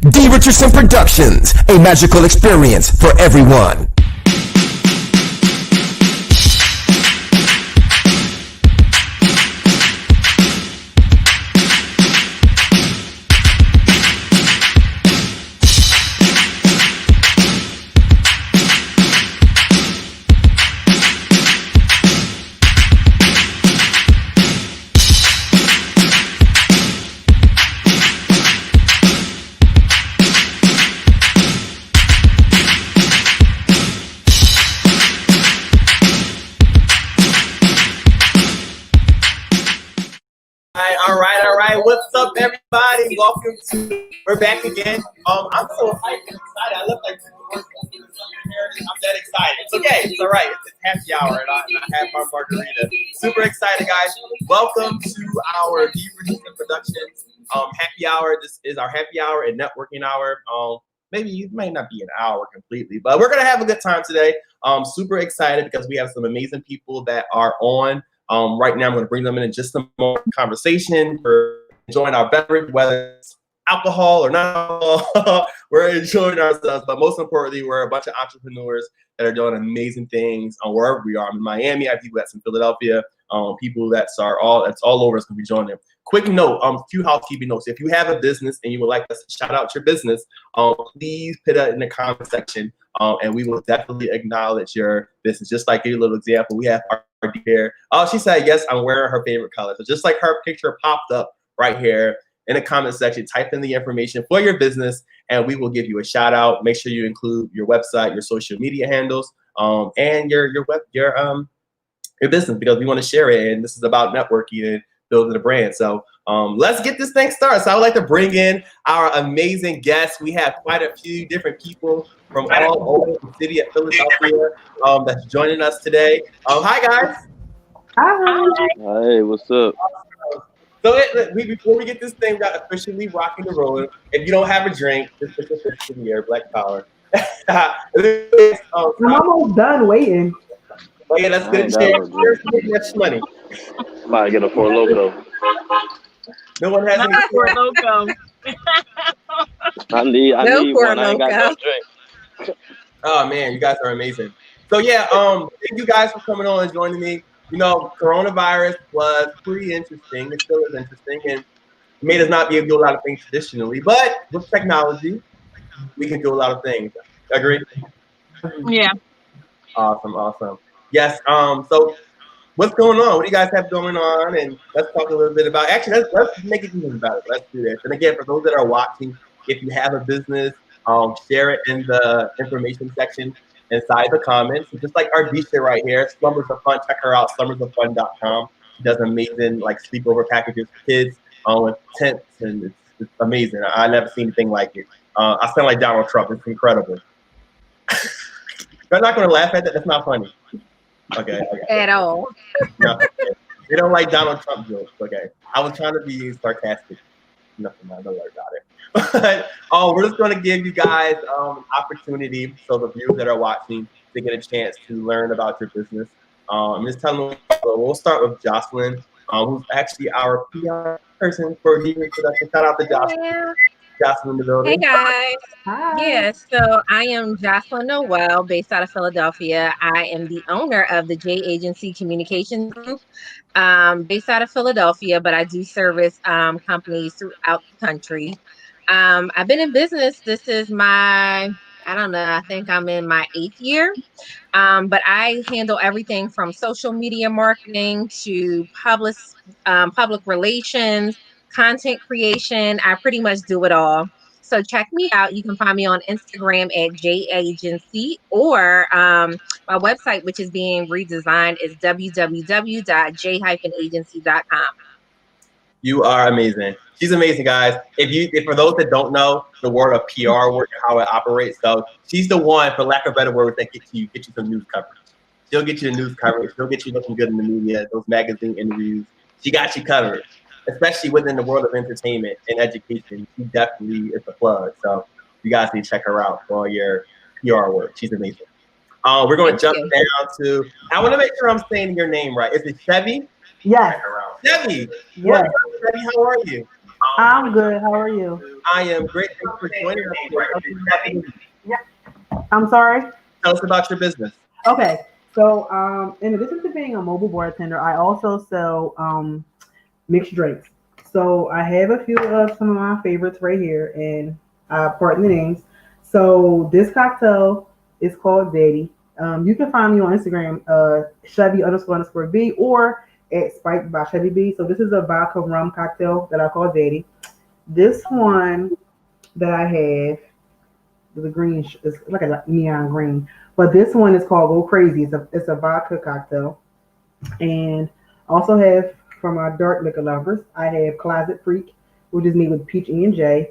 D.Richardson Productions, a magical experience for everyone. All right. What's up, everybody? Welcome to. We're back again. I'm so excited. I look like I'm that excited. It's okay. It's all right. It's happy hour, and I have my margarita. Super excited, guys. Welcome to our D.Richardson Productions happy hour. This is our happy hour and networking hour. Maybe it might not be an hour completely, but we're gonna have a good time today. Super excited because we have some amazing people that are on. Right now, I'm going to bring them in just a moment. Conversation. We're enjoying our beverage, whether it's alcohol or not alcohol. We're enjoying ourselves, but most importantly, we're a bunch of entrepreneurs that are doing amazing things on wherever we are. I'm in Miami. I have people that's in Philadelphia. People that's all over us going to be joining them. Quick note, few housekeeping notes. If you have a business and you would like us to shout out your business, please put it in the comment section, and we will definitely acknowledge your business. Just like your little example, we have our here. Oh, she said, yes, I'm wearing her favorite color. So just like her picture popped up right here in the comment section, type in the information for your business, and we will give you a shout out. Make sure you include your website, your social media handles, and your business, because we want to share it. And this is about networking and building a brand. So let's get this thing started. So I would like to bring in our amazing guests. We have quite a few different people from all over the city of Philadelphia that's joining us today. Hi, guys. Hi. Hey, what's up? So before we get this thing officially rocking and rolling, if you don't have a drink, just put your fist in the air, Black Power. I'm almost done waiting. But yeah, let's get it. Cheers to making that money. Might get a Four Loko. No one has any Four Loko. I need one. I ain't got no drink. Oh man, you guys are amazing. So yeah, thank you guys for coming on and joining me. You know, coronavirus was pretty interesting. It still is interesting, and it made us not be able to do a lot of things traditionally. But with technology, we can do a lot of things. Agree? Yeah. Awesome. Yes. So what's going on? What do you guys have going on? And let's talk a little bit about. Actually, let's make it even better. Let's do this. And again, for those that are watching, if you have a business, share it in the information section inside the comments. So just like our Disha right here, Slumbers of Fun. Check her out, slumbersofun.com. She does amazing like sleepover packages for kids with tents, and it's amazing. I never seen anything like it. I sound like Donald Trump. It's incredible. I'm not going to laugh at that. That's not funny. Okay. At all. No, they don't like Donald Trump jokes. Okay. I was trying to be sarcastic. Nothing, don't worry about it. But we're just going to give you guys opportunity, so the viewers that are watching, to get a chance to learn about your business. Just tell them. We'll start with Jocelyn, who's actually our PR person for D.Richardson Production. Shout out to Jocelyn. Yeah. Jocelyn in the building. Hey guys. Hi. Yes, so I am Jocelyn Noel, based out of Philadelphia. I am the owner of the J Agency Communications Group, based out of Philadelphia, but I do service companies throughout the country. I've been in business. This is I think I'm in my 8th year. But I handle everything from social media marketing to public relations, content creation. I pretty much do it all. So check me out. You can find me on Instagram at J Agency, or my website, which is being redesigned, is www.j-agency.com. You are amazing. She's amazing, guys. If for those that don't know the word of PR, how it operates, so she's the one, for lack of better words, that get you some news coverage. She'll get you the news coverage. She'll get you looking good in the media, those magazine interviews. She got you covered, especially within the world of entertainment and education. She definitely is a plug. So you guys need to check her out for all your PR work. She's amazing. We're going to jump down to. I want to make sure I'm saying your name right. Is it Chevy? Yes. Chevy. Yes. Chevy, how are you? I'm good. How are you? I am great. Thanks for joining us today. I'm sorry. Tell us about your business. Okay. So, in addition to being a mobile bartender, I also sell mixed drinks. So I have a few of some of my favorites right here, and pardon the names. So this cocktail is called Daddy. You can find me on Instagram, Chevy __ B, or at Spiked by Chevy B. So this is a vodka rum cocktail that I call Daddy. This one that I have, the green, it's like a neon green, but this one is called Go Crazy. It's a vodka cocktail, and also have from our dark liquor lovers, I have Closet Freak, which is made with peach E&J,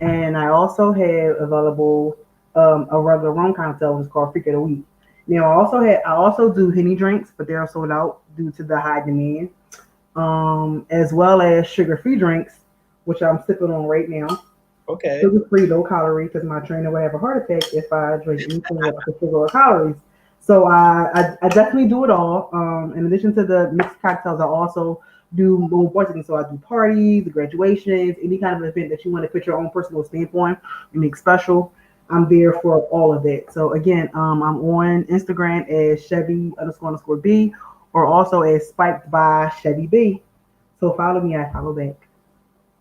and I also have available a regular rum cocktail, which is called Freak of the Week. Now I also do Henny drinks, but they're sold out due to the high demand, as well as sugar-free drinks, which I'm sipping on right now. Okay. Sugar-free, low calorie, because my trainer would have a heart attack if I drink anything with sugar or calories. So I definitely do it all. In addition to the mixed cocktails, I also do more marketing. So I do parties, graduations, any kind of event that you want to put your own personal stamp on and make special. I'm there for all of that. So again, I'm on Instagram as Chevy __ B, or also as Spiked by Chevy B. So follow me, I follow back.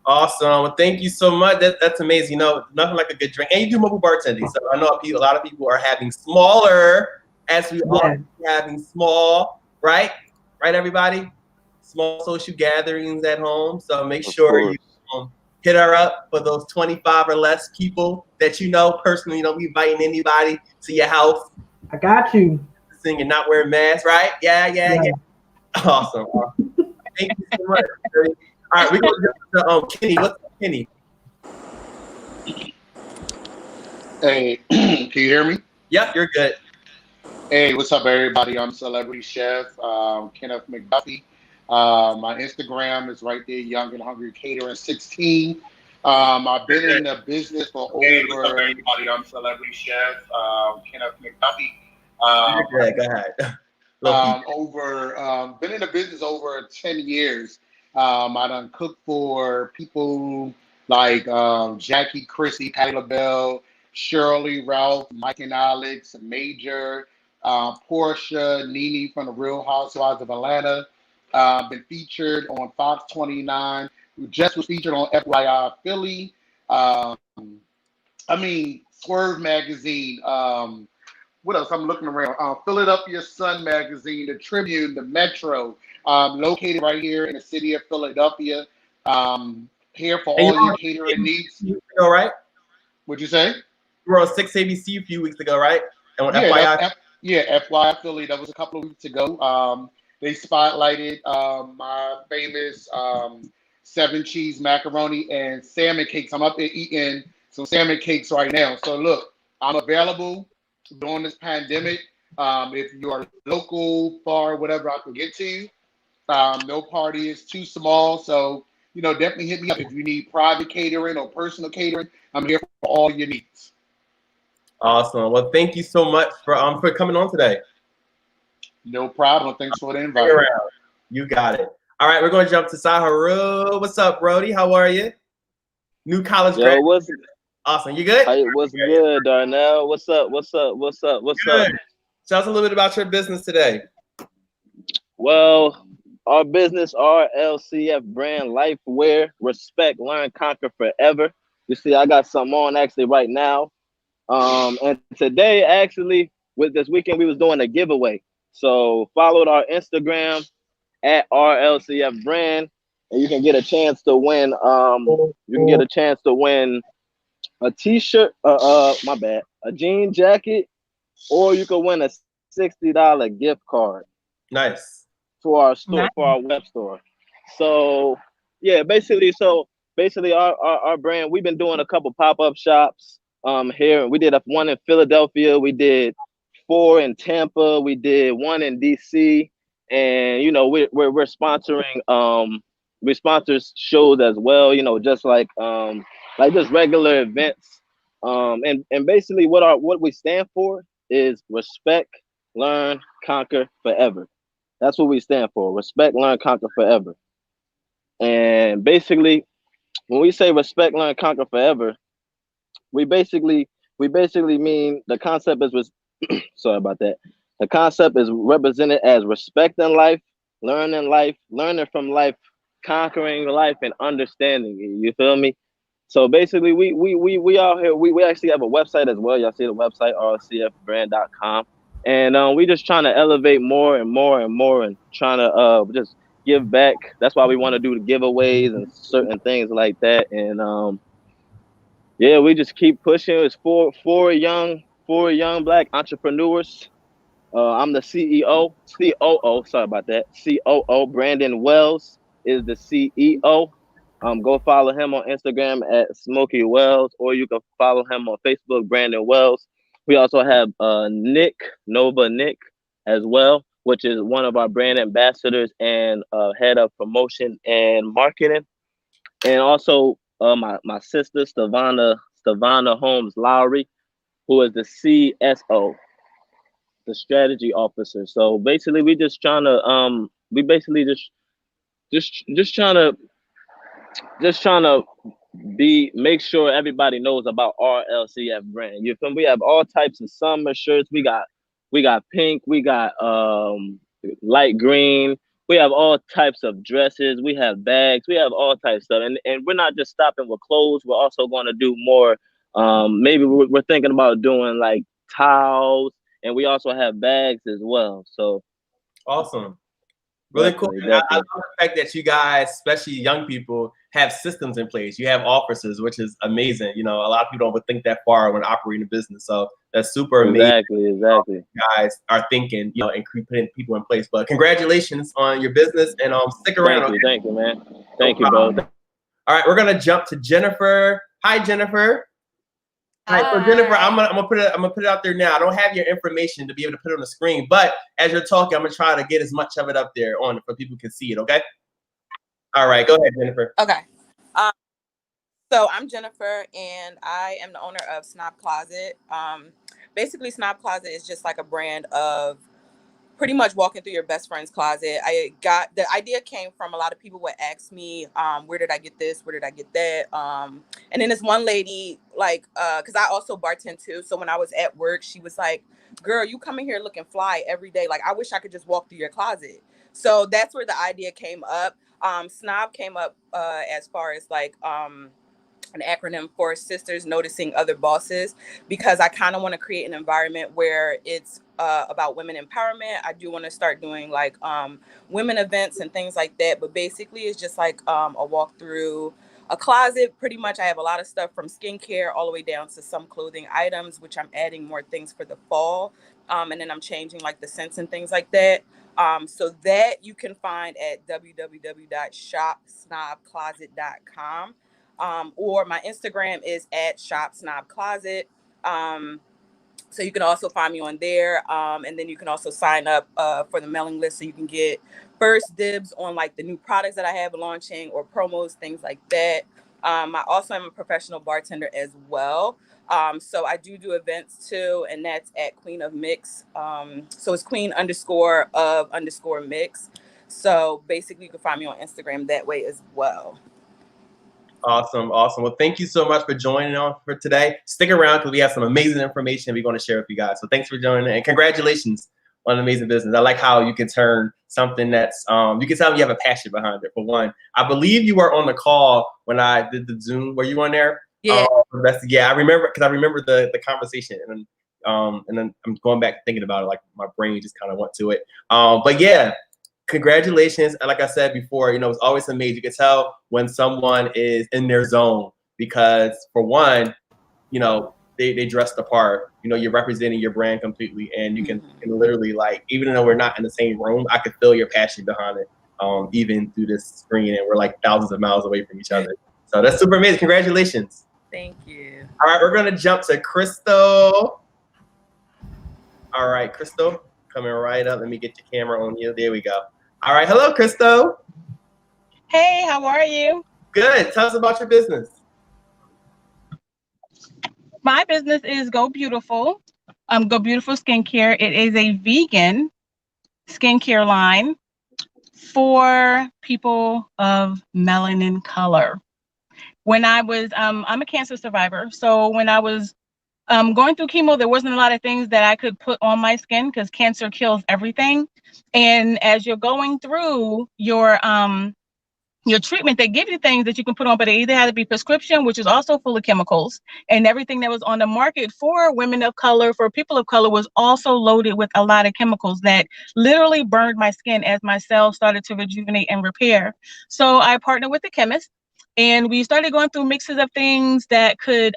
Awesome. Well, thank you so much. That's amazing. You know, nothing like a good drink. And you do mobile bartending. So I know a lot of people are having smaller, as we all having small, right? Right, everybody? Small social gatherings at home. So make sure you hit her up for those 25 or less people that you know personally. You don't be inviting anybody to your house. I got you. Singing, not wearing masks, right? Yeah. Awesome. Thank you so much. All right, we're going to go to Kenny. What's up, Kenny? Hey, can you hear me? Yep, you're good. Hey, what's up, everybody? I'm Celebrity Chef Kenneth McDuffie. My Instagram is right there, Young and Hungry Catering 16. I've been in the business for over. Everybody, I'm Celebrity Chef Kenneth McDuffie. Go ahead. Been in the business over 10 years. I done cooked for people like Jackie, Chrissy, Patti LaBelle, Shirley, Ralph, Mike and Alex, Major, Portia, Nene from the Real Housewives of Atlanta. Been featured on Fox 29. Just was featured on FYI Philly. Swerve Magazine. What else? I'm looking around. Philadelphia Sun Magazine, the Tribune, the Metro. Located right here in the city of Philadelphia. Here for all your catering needs. All right. What'd you say? You were on 6 ABC a few weeks ago, right? And on FYI. FYI Philly. That was a couple of weeks ago. They spotlighted my famous 7 cheese macaroni and salmon cakes. I'm up there eating some salmon cakes right now. So look, I'm available during this pandemic. If you are local, far, whatever, I can get to you. No party is too small. So, definitely hit me up. If you need private catering or personal catering, I'm here for all your needs. Awesome. Well, thank you so much for coming on today. No problem. Thanks for the invite. You got it. All right, we're going to jump to Saharu. What's up, Brody? How are you? New college grad. Awesome. You good? What's good, Darnell? What's up? Good. Tell us a little bit about your business today. Well, our business, RLCF brand, Lifewear, Respect, Learn, Conquer Forever. You see, I got something on actually right now. And today, actually, with this weekend, we was doing a giveaway. So followed our Instagram at RLCF brand, and you can get a chance to win. A T-shirt, a jean jacket, or you could win a $60 gift card. Nice. For our store, for our web store. So yeah, basically our brand, we've been doing a couple pop-up shops here. We did one in Philadelphia, we did 4 in Tampa, we did 1 in DC, and we're sponsoring we sponsor shows as well, just like just regular events. And basically what we stand for is respect, learn, conquer forever. That's what we stand for. Respect, learn, conquer forever. And basically, when we say respect, learn, conquer forever, we basically mean the concept is sorry about that. The concept is represented as respecting life, learning from life, conquering life, and understanding it. You feel me? So basically, we out here. We actually have a website as well. Y'all see the website, rcfbrand.com. And we just trying to elevate more and more and more and trying to just give back. That's why we want to do the giveaways and certain things like that. And yeah, we just keep pushing. It's four young black entrepreneurs. I'm the CEO, COO. Sorry about that. COO. Brandon Wells is the CEO. Go follow him on Instagram at Smokey Wells, or you can follow him on Facebook, Brandon Wells. We also have Nova Nick, as well, which is one of our brand ambassadors and head of promotion and marketing. And also my sister Stavana Holmes Lowry, who is the CSO, the strategy officer. So basically, we just trying to we basically just trying to make sure everybody knows about our LCF brand. You feel me? We have all types of summer shirts. We got pink. We got light green. We have all types of dresses. We have bags. We have all types of stuff. And we're not just stopping with clothes. We're also going to do more. Maybe we're thinking about doing like towels, and we also have bags as well. So awesome. Really cool. I love the fact that you guys, especially young people, have systems in place. You have offices, which is amazing. You know, a lot of people don't think that far when operating a business. So that's super amazing. Exactly. You guys are thinking, you know, and putting people in place. But congratulations on your business, and stick around. Thank you, man. Thank you, bro. All right, we're gonna jump to Jennifer. Hi, Jennifer. All right, so Jennifer, I'm gonna put it out there now. I don't have your information to be able to put it on the screen, but as you're talking, I'm gonna try to get as much of it up there on for people can see it. Okay. All right, go ahead, Jennifer. Okay. So I'm Jennifer, and I am the owner of Snob Closet. Basically, Snob Closet is just like a brand of pretty much walking through your best friend's closet. The idea came from a lot of people would ask me, where did I get this? Where did I get that? And then this one lady, like, cause I also bartend too. So when I was at work, she was like, girl, you come in here looking fly every day. Like, I wish I could just walk through your closet. So that's where the idea came up. Snob came up as far as like, an acronym for Sisters Noticing Other Bosses, because I kind of want to create an environment where it's about women empowerment. I do want to start doing like women events and things like that, but basically it's just like a walk through a closet. Pretty much I have a lot of stuff from skincare all the way down to some clothing items, which I'm adding more things for the fall, and then I'm changing like the scents and things like that. So that you can find at www.shopsnobcloset.com. Or my Instagram is at shopsnobcloset. So you can also find me on there. And then you can also sign up for the mailing list so you can get first dibs on like the new products that I have launching or promos, things like that. I also am a professional bartender as well. So I do events too, and that's at Queen of Mix. So it's Queen_of_mix. So basically you can find me on Instagram that way as well. Awesome. Well, thank you so much for joining on for today. Stick around because we have some amazing information we're going to share with you guys. So thanks for joining, and congratulations on an amazing business. I like how you can turn something that's you can tell you have a passion behind it. For one, I believe you were on the call when I did the Zoom. Were you on there? Yeah. I remember because I remember the conversation, and then I'm going back thinking about it. Like my brain just kind of went to it. But yeah. Congratulations. And like I said before, you know, it's always amazing. You can tell when someone is in their zone because, for one, you know, they dress the part. You know, you're representing your brand completely, and you can literally, like, even though we're not in the same room, I could feel your passion behind it, even through this screen, and we're like thousands of miles away from each other. So that's super amazing. Congratulations. Thank you. All right, we're going to jump to Crystal. All right, Crystal, coming right up. Let me get your camera on you. There we go. All right. Hello, Crystal. Hey, how are you? Good. Tell us about your business. My business is Go Beautiful. Go Beautiful Skincare. It is a vegan skincare line for people of melanin color. when I was, I'm a cancer survivor. So when I was going through chemo, there wasn't a lot of things that I could put on my skin because cancer kills everything. And as you're going through your treatment, they give you things that you can put on, but it either had to be prescription, which is also full of chemicals, and everything that was on the market for women of color, for people of color, was also loaded with a lot of chemicals that literally burned my skin as my cells started to rejuvenate and repair. So I partnered with the chemist, and we started going through mixes of things that could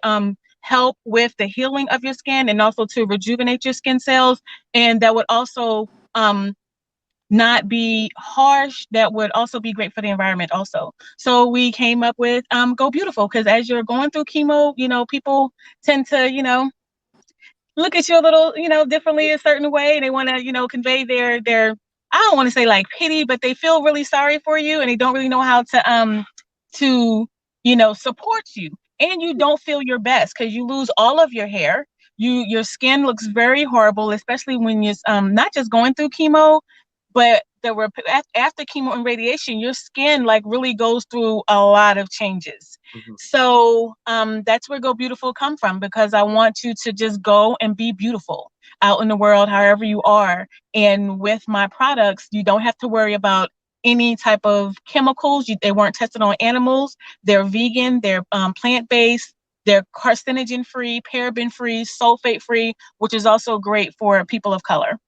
help with the healing of your skin and also to rejuvenate your skin cells, and that would also not be harsh, that would also be great for the environment also. So we came up with Go Beautiful, because as you're going through chemo, you know, people tend to, you know, look at you a little, you know, differently a certain way. They want to, you know, convey their I don't want to say like pity, but they feel really sorry for you and they don't really know how to, you know, support you. And you don't feel your best because you lose all of your hair. Your skin looks very horrible, especially when you're not just going through chemo, but after chemo and radiation, your skin like really goes through a lot of changes. So that's where Go Beautiful come from, because I want you to just go and be beautiful out in the world, however you are. And with my products, you don't have to worry about any type of chemicals. They weren't tested on animals. They're vegan, they're plant-based, they're carcinogen-free, paraben-free, sulfate-free, which is also great for people of color.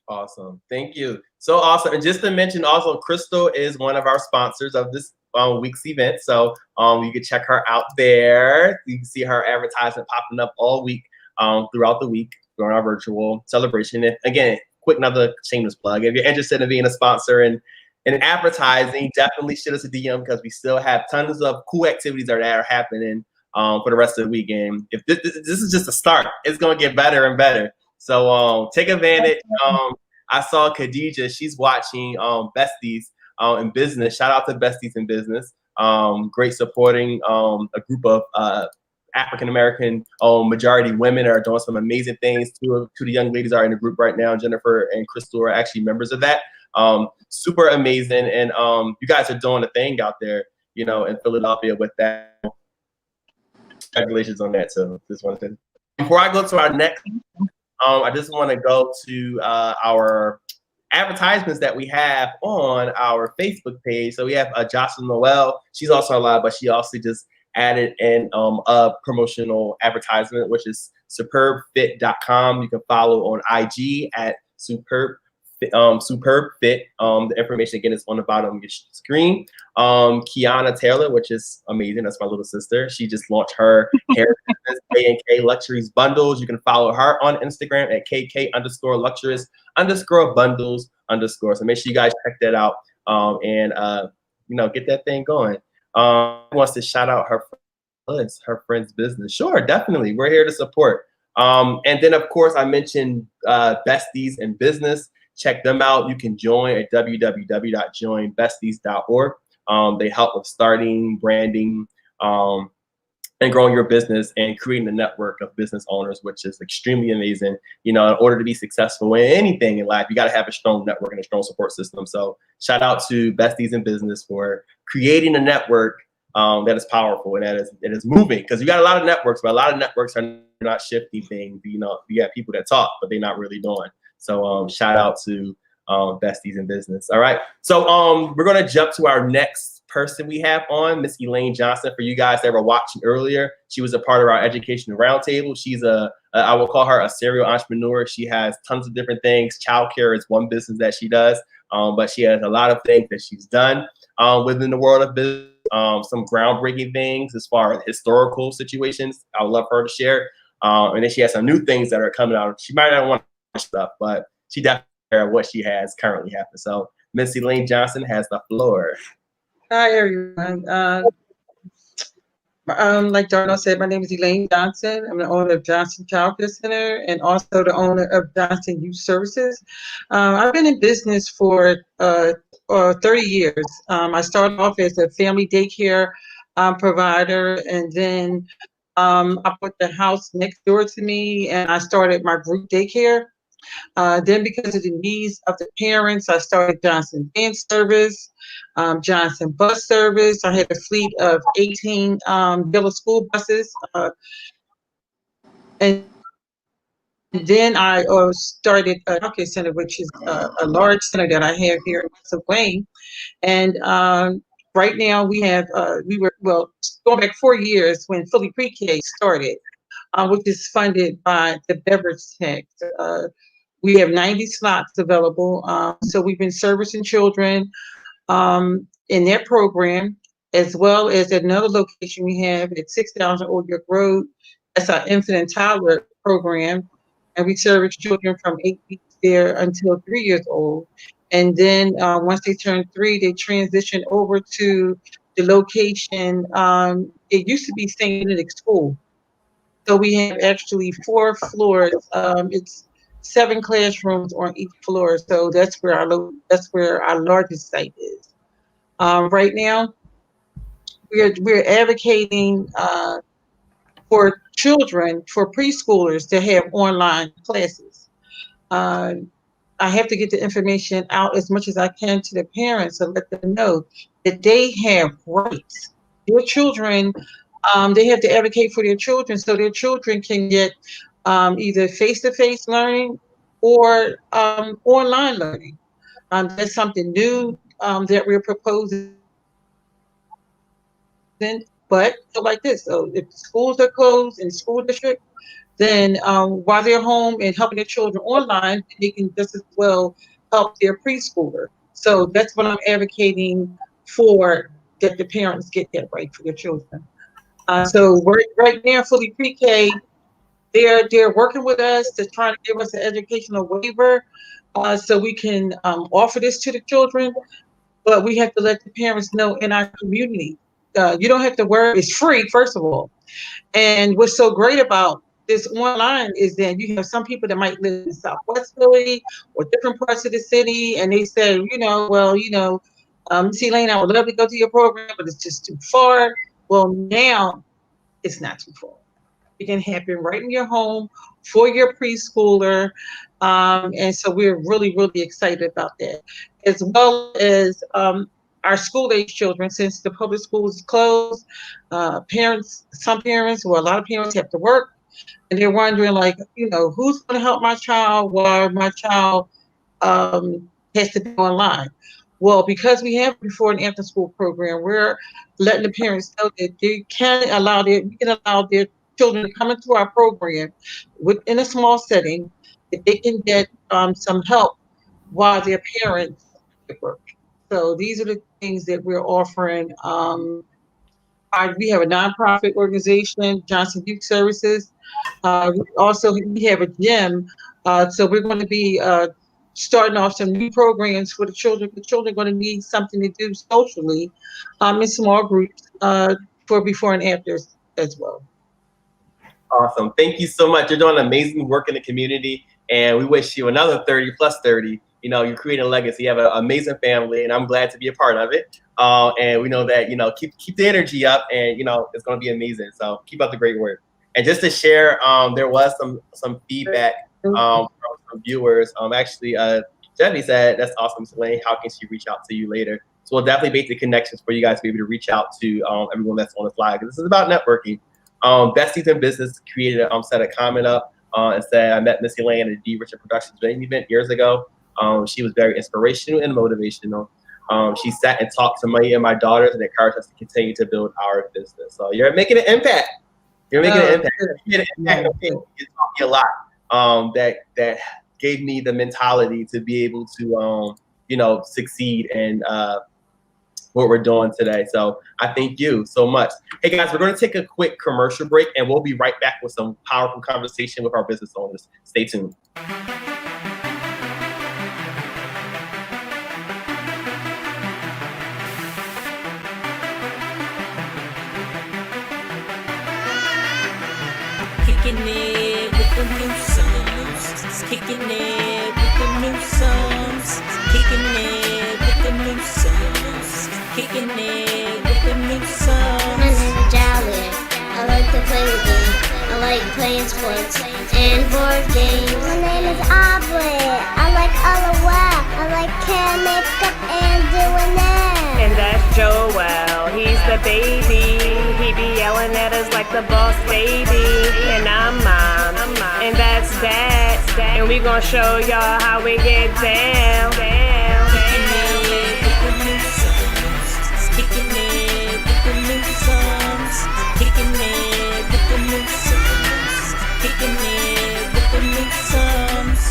Awesome. Thank you. So awesome. And just to mention also, Crystal is one of our sponsors of this week's event. So you can check her out there. You can see her advertisement popping up all week throughout the week during our virtual celebration. And again, quick another shameless plug. If you're interested in being a sponsor and advertising, definitely shoot us a DM, because we still have tons of cool activities that are happening for the rest of the week. And if this is just a start, it's going to get better and better. So take advantage. I saw Khadija, she's watching Besties in Business. Shout out to Besties in Business. Great supporting a group of African-American majority women are doing some amazing things. Two of the young ladies are in the group right now. Jennifer and Crystal are actually members of that. Super amazing. And you guys are doing a thing out there, you know, in Philadelphia with that. Congratulations on that. So just wanted to, before I go to our next, I just want to go to our advertisements that we have on our Facebook page. So we have Jocelyn Noel. She's also alive, but she also just added in a promotional advertisement, which is superbfit.com. You can follow on IG at superbfit. The information again is on the bottom of your screen. Kiana Taylor, which is amazing. That's my little sister. She just launched her hair business, K&K Luxuries Bundles. You can follow her on Instagram at KK_luxuries_bundles_. So make sure you guys check that out and you know, get that thing going. Wants to shout out her friend's business. Sure, definitely. We're here to support. And then of course I mentioned Besties in Business. Check them out. You can join at www.joinbesties.org. They help with starting, branding, and growing your business and creating a network of business owners, which is extremely amazing. You know, in order to be successful in anything in life, you got to have a strong network and a strong support system. So shout out to Besties in Business for creating a network that is powerful and that is moving. Because you got a lot of networks, but a lot of networks are not shifting things. You know, you have people that talk, but they're not really doing. So shout out to Besties in Business. All right. So we're going to jump to our next person we have on, Miss Elaine Johnson. For you guys that were watching earlier, she was a part of our education roundtable. She's I will call her a serial entrepreneur. She has tons of different things. Childcare is one business that she does, but she has a lot of things that she's done within the world of business. Some groundbreaking things as far as historical situations. I would love her to share. And then she has some new things that are coming out. She might not want stuff, but she definitely share what she has currently happening. So Miss Elaine Johnson has the floor. Hi everyone. Like Darnell said, my name is Elaine Johnson. I'm the owner of Johnson Child Care Center and also the owner of Johnson Youth Services. I've been in business for 30 years. I started off as a family daycare provider, and then I put the house next door to me and I started my group daycare. Then, because of the needs of the parents, I started Johnson Van Service, Johnson Bus Service. I had a fleet of 18 yellow school buses. And then I started a childcare center, which is a large center that I have here in Wayne. And right now we have, we were, well, going back 4 years when Philly Pre-K started, which is funded by the beverage tax. We have 90 slots available. So we've been servicing children in that program, as well as at another location we have at 6,000 Old York Road. That's our infant and toddler program. And we service children from 8 weeks there until 3 years old. And then once they turn 3, they transition over to the location. It used to be St. Benedict School. So we have actually 4 floors. It's 7 classrooms on each floor. So that's where our largest site is. Right now, we're advocating for children, for preschoolers to have online classes. I have to get the information out as much as I can to the parents and let them know that they have rights. Their children, they have to advocate for their children so their children can get either face-to-face learning or online learning. That's something new that we're proposing. But so like this, so if schools are closed in the school district, then while they're home and helping their children online, they can just as well help their preschooler. So that's what I'm advocating for, that the parents get that right for their children. So right now, Fully Pre-K, they're working with us to try to give us an educational waiver so we can offer this to the children. But we have to let the parents know in our community. You don't have to worry. It's free, first of all. And what's so great about this online is that you have some people that might live in Southwest Philly or different parts of the city, and they say, Miss Elaine, I would love to go to your program, but it's just too far. Well, now it's not too far. It can happen right in your home for your preschooler. And so we're really, really excited about that. As well as our school-age children, since the public schools closed, some parents, well, a lot of parents have to work, and they're wondering, who's going to help my child while my child has to be online? Well, because we have before and after school program, we're letting the parents know that we can allow their children to come into our program in a small setting, that they can get some help while their parents work. So these are the things that we're offering. We have a nonprofit organization, Johnson Youth Services. We have a gym. So we're going to be starting off some new programs for the children. The children are going to need something to do socially in small groups for before and afters as well. Awesome. Thank you so much. You're doing amazing work in the community, and we wish you another 30 plus 30. You're creating a legacy. You have an amazing family, and I'm glad to be a part of it. And we know that, keep the energy up, and, it's going to be amazing. So keep up the great work. And just to share, there was some feedback from some viewers. Actually, Debbie said, that's awesome, Elaine. How can she reach out to you later? So we'll definitely make the connections for you guys to be able to reach out to everyone that's on the slide, because this is about networking. Besties in Business created set a comment up and said, I met Miss Elaine at a D.Richardson Productions event years ago. She was very inspirational and motivational. She sat and talked to me and my daughters and encouraged us to continue to build our business. So you're making an impact. You're making an impact. You made an impact. You taught me a lot. That gave me the mentality to be able to succeed and what we're doing today. So I thank you so much. Hey guys, we're going to take a quick commercial break, and we'll be right back with some powerful conversation with our business owners. Stay tuned. Kicking it with the new songs. Kicking it with the new songs. Kicking it with the new songs. Kicking it with the new songs. My name is Jolly. I like to play the game. I like playing sports and board games. My name is Aubrey. I like LOL. I like hair, makeup, and doing that. And that's Joel. He's the baby. He be yelling at us like the boss baby. And I'm mom. And that's dad. And we gonna show y'all how we get down. Kicking it with the new songs. Kicking it with the new songs. Kicking it with the new songs. Kicking it with the new songs.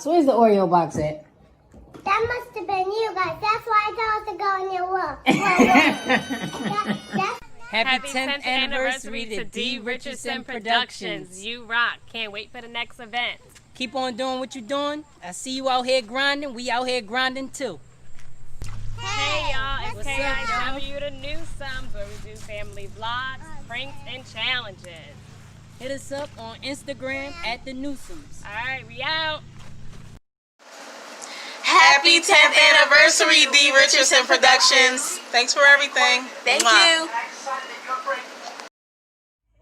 So where's the Oreo box at? That must have been you guys. That's why I told us to go in your look. Happy 10th anniversary to D.Richardson Productions. You rock. Can't wait for the next event. Keep on doing what you're doing. I see you out here grinding. We out here grinding too. Hey y'all, it's What's up, KIW the Newsomes, where we do family vlogs, pranks, and challenges. Hit us up on Instagram at the Newsomes. Alright, we out. Happy 10th anniversary, D.Richardson Productions. Thanks for everything. Thank Mwah. you.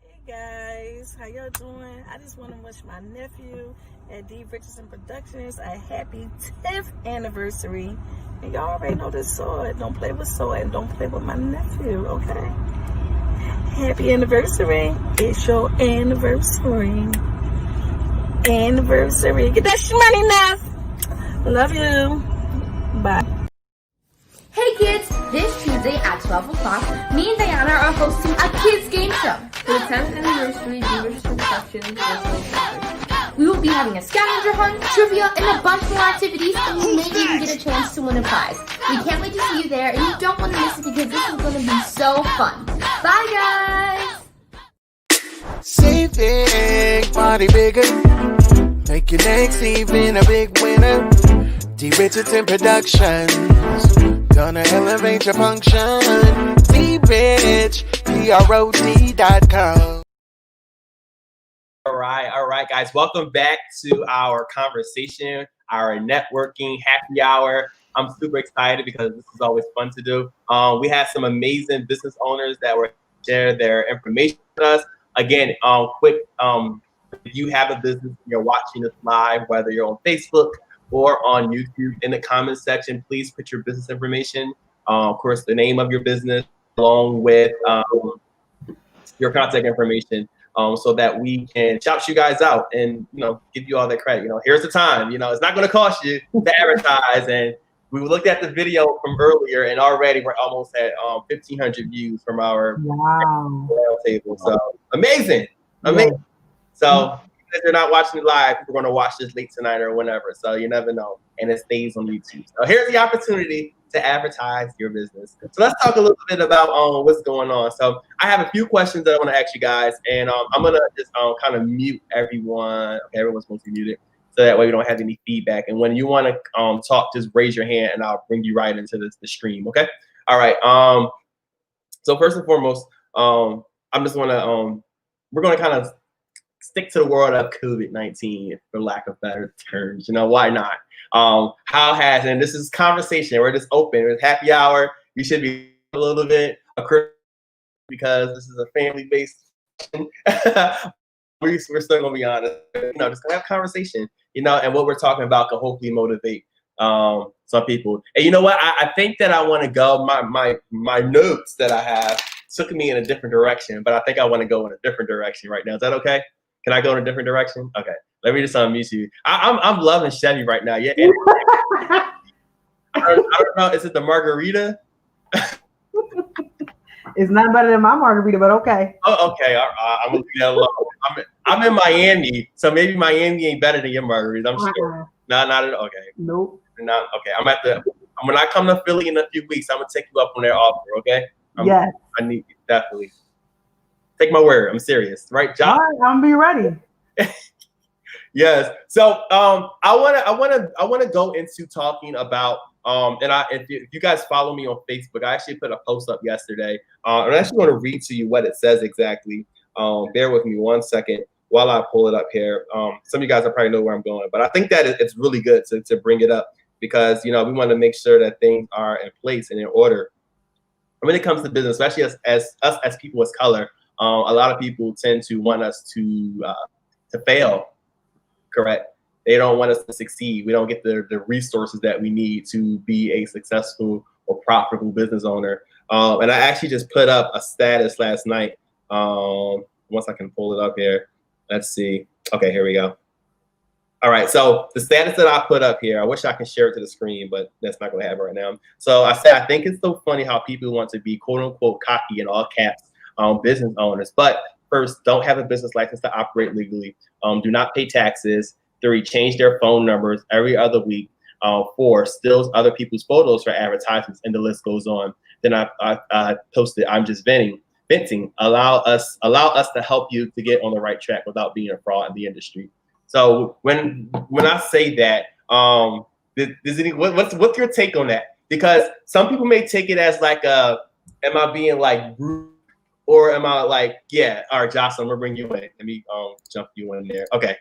Hey guys, how y'all doing? I just want to wish my nephew at D.Richardson Productions a happy 10th anniversary. And y'all already know this sword. Don't play with sword and don't play with my nephew, okay? Happy anniversary. It's your anniversary. Anniversary. Get that money now. Love you. Bye. Hey kids, this Tuesday at 12 o'clock, me and Diana are hosting a kids game show for the 10th anniversary D.Richardson Productions Virtual Celebration. We will be having a scavenger hunt, trivia, and a bunch more activities, and you may even get a chance to win a prize. We can't wait to see you there, and you don't want to miss it because this is going to be so fun. Bye guys! Saving, party bigger. Make your next evening a big winner. D.Richardson Productions, gonna elevate your function. D-Rich, PROD.com. All right, guys. Welcome back to our conversation, our networking happy hour. I'm super excited because this is always fun to do. We have some amazing business owners that will share their information with us. Again, quick, if you have a business, you're watching this live, whether you're on Facebook or on YouTube, in the comments section, please put your business information, of course, the name of your business, along with your contact information, so that we can shout you guys out and give you all that credit. Here's the time. It's not going to cost you to advertise. And we looked at the video from earlier, and already we're almost at 1,500 views from our table. So amazing. So if you're not watching it live, we're going to watch this late tonight or whenever. So you never know. And it stays on YouTube. So here's the opportunity to advertise your business. So let's talk a little bit about what's going on. So I have a few questions that I want to ask you guys. And I'm going to just kind of mute everyone. Okay, everyone's supposed to be muted. So that way we don't have any feedback. And when you want to talk, just raise your hand and I'll bring you right into the stream. Okay? All right. So first and foremost, I'm just going to, we're going to kind of stick to the world of COVID-19, for lack of better terms. Why not? How has, and this is conversation, we're just open, it's happy hour. You should be a little bit because this is a family-based we're still gonna be honest, just gonna have conversation, and what we're talking about can hopefully motivate some people. And you know what? I think that I want to go, my notes that I have took me in a different direction, but I think I want to go in a different direction right now. Is that okay? Can I go in a different direction? Okay. Let me just unmute you. I'm loving Chevy right now. Yeah. I don't know. Is it the margarita? It's not better than my margarita, but okay. Oh, okay. All right. I'm gonna leave that alone. I'm in Miami, so maybe Miami ain't better than your margarita. I'm sure. Not at all. Okay. Nope. Not okay. I'm when I come to Philly in a few weeks, I'm gonna take you up on their offer. Okay? Yes. I need definitely. Take my word. I'm serious, right, Josh? All right, I'm gonna be ready. Yes. So I wanna go into talking about if you guys follow me on Facebook, I actually put a post up yesterday. And I actually want to read to you what it says exactly. Bear with me 1 second while I pull it up here. Some of you guys probably know where I'm going, but I think that it's really good to bring it up because we want to make sure that things are in place and in order. When it comes to business, especially as us as people of color, a lot of people tend to want us to fail. Correct. They don't want us to succeed. We don't get the resources that we need to be a successful or profitable business owner. And I actually just put up a status last night. Once I can pull it up here. Let's see. Okay, here we go. All right, so the status that I put up here, I wish I could share it to the screen, but that's not going to happen right now. So I said, I think it's so funny how people want to be quote unquote cocky in all caps business owners. But first, don't have a business license to operate legally. Do not pay taxes. 3, change their phone numbers every other week. 4, steals other people's photos for advertisements, and the list goes on. Then I posted, I'm just venting. Allow us to help you to get on the right track without being a fraud in the industry. So when I say that, what's your take on that? Because some people may take it as like, am I being like rude, or am I like, yeah, all right, Jocelyn, we'll bring you in. Let me jump you in there. Okay.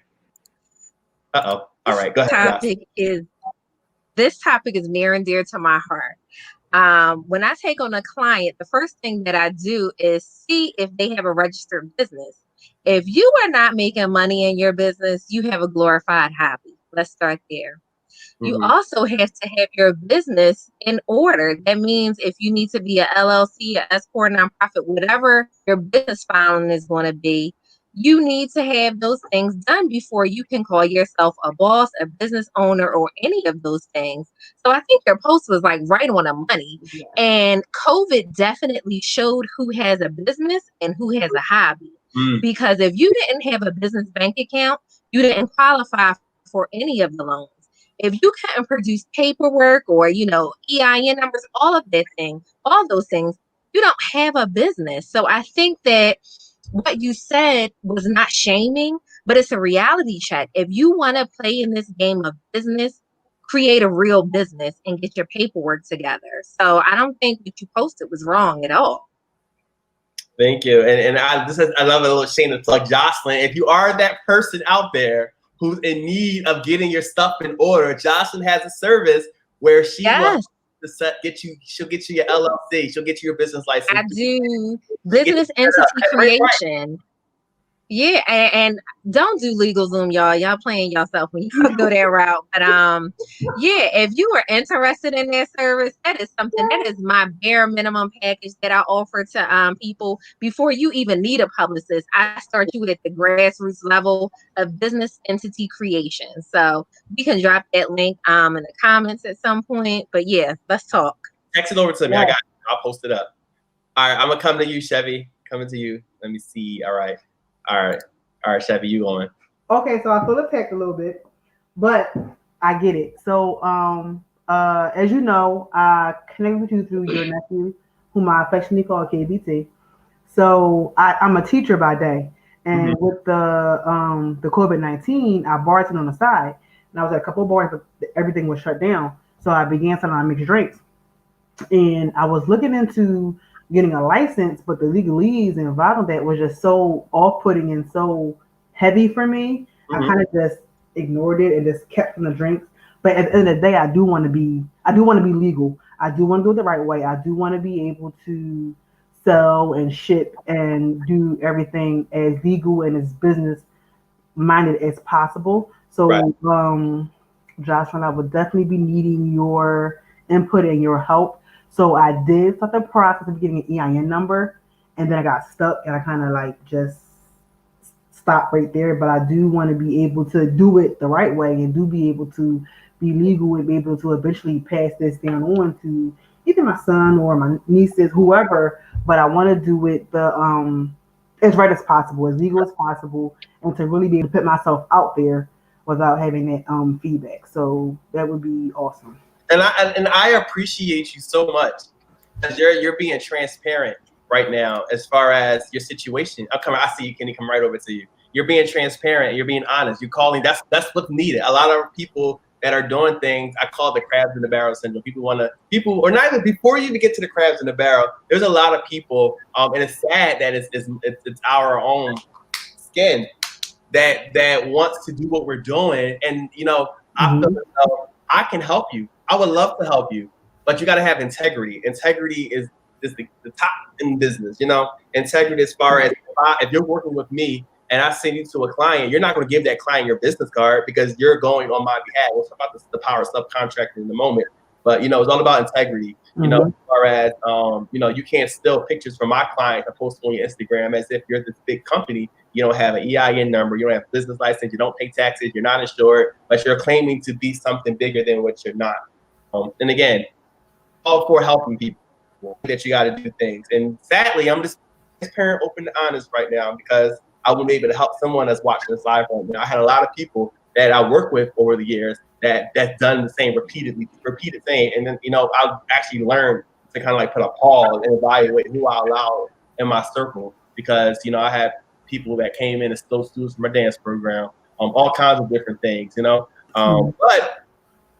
All right, go ahead. This topic is near and dear to my heart. When I take on a client, the first thing that I do is see if they have a registered business. If you are not making money in your business, you have a glorified hobby. Let's start there. You also have to have your business in order. That means if you need to be a LLC, a S corp, nonprofit, whatever your business filing is going to be, you need to have those things done before you can call yourself a boss, a business owner, or any of those things. So I think your post was like right on the money. Yeah. And COVID definitely showed who has a business and who has a hobby. Because if you didn't have a business bank account, you didn't qualify for any of the loans. If you couldn't produce paperwork or, EIN numbers, all those things, you don't have a business. So I think that what you said was not shaming, but it's a reality check. If you want to play in this game of business, create a real business and get your paperwork together. So I don't think what you posted was wrong at all. Thank you. And I love a little shameless plug, Jocelyn. If you are that person out there who's in need of getting your stuff in order, Jocelyn has a service where she wants to she'll get you your LLC, she'll get you your business license. I do business entity creation. Yeah, and don't do LegalZoom, y'all. Y'all playing yourself when y'all go that route. But yeah, if you are interested in that service, that is my bare minimum package that I offer to people before you even need a publicist. I start you at the grassroots level of business entity creation. So we can drop that link in the comments at some point. But yeah, let's talk. Text it over to me. I got it. I'll post it up. All right, I'm gonna come to you, Chevy. Coming to you. Let me see. All right, Chevy, you on? Okay, so I feel attacked a little bit, but I get it. So, as you know, I connected with you through your nephew, whom I affectionately call KBT. So I'm a teacher by day, and with the COVID-19, I bartended on the side, and I was at a couple of bars, but everything was shut down. So I began selling mixed drinks, and I was looking into getting a license, but the legalese involved in that was just so off-putting and so heavy for me. I kind of just ignored it and just kept from the drinks. But at the end of the day, I do want to be legal. I do want to do it the right way. I do want to be able to sell and ship and do everything as legal and as business minded as possible. So, Jocelyn, I would definitely be needing your input and your help. So I did start the process of getting an EIN number, and then I got stuck, and I kind of like just stopped right there. But I do want to be able to do it the right way and do be able to be legal and be able to eventually pass this down on to either my son or my nieces, whoever. But I want to do it as right as possible, as legal as possible, and to really be able to put myself out there without having that feedback. So that would be awesome. And I appreciate you so much because you're being transparent right now as far as your situation. I see you, Kenny, come right over to you. You're being transparent. You're being honest. You're calling. That's what's needed. A lot of people that are doing things, I call the crabs in the barrel syndrome. Or not even before you even get to the crabs in the barrel. There's a lot of people, and it's sad that it's our own skin that wants to do what we're doing. And I feel as though I can help you. I would love to help you, but you got to have integrity. Integrity is the top in business. Integrity as far as if you're working with me and I send you to a client, you're not going to give that client your business card because you're going on my behalf. We'll talk about the power of subcontracting in a moment. But it's all about integrity. As far as you can't steal pictures from my client and post on your Instagram as if you're this big company. You don't have an EIN number. You don't have a business license. You don't pay taxes. You're not insured, but you're claiming to be something bigger than what you're not. And again, all for helping people that you got to do things. And sadly, I'm just transparent, open, and honest right now because I will be able to help someone that's watching this live right now. I had a lot of people that I work with over the years that's done the same repeated thing. And then, I've actually learned to kind of like put a pause and evaluate who I allow in my circle because, I have people that came in as still students from a dance program, all kinds of different things, But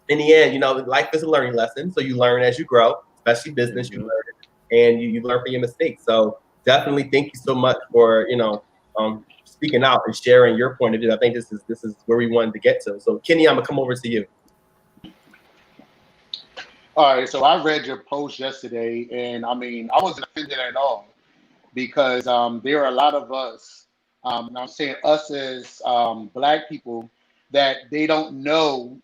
in the end, life is a learning lesson. So you learn as you grow, especially business, you learn and you learn from your mistakes. So definitely thank you so much for, speaking out and sharing your point of view. I think this is where we wanted to get to. So Kenny, I'm gonna come over to you. All right, so I read your post yesterday, and I wasn't offended at all because there are a lot of us, and I'm saying us as Black people, that they don't know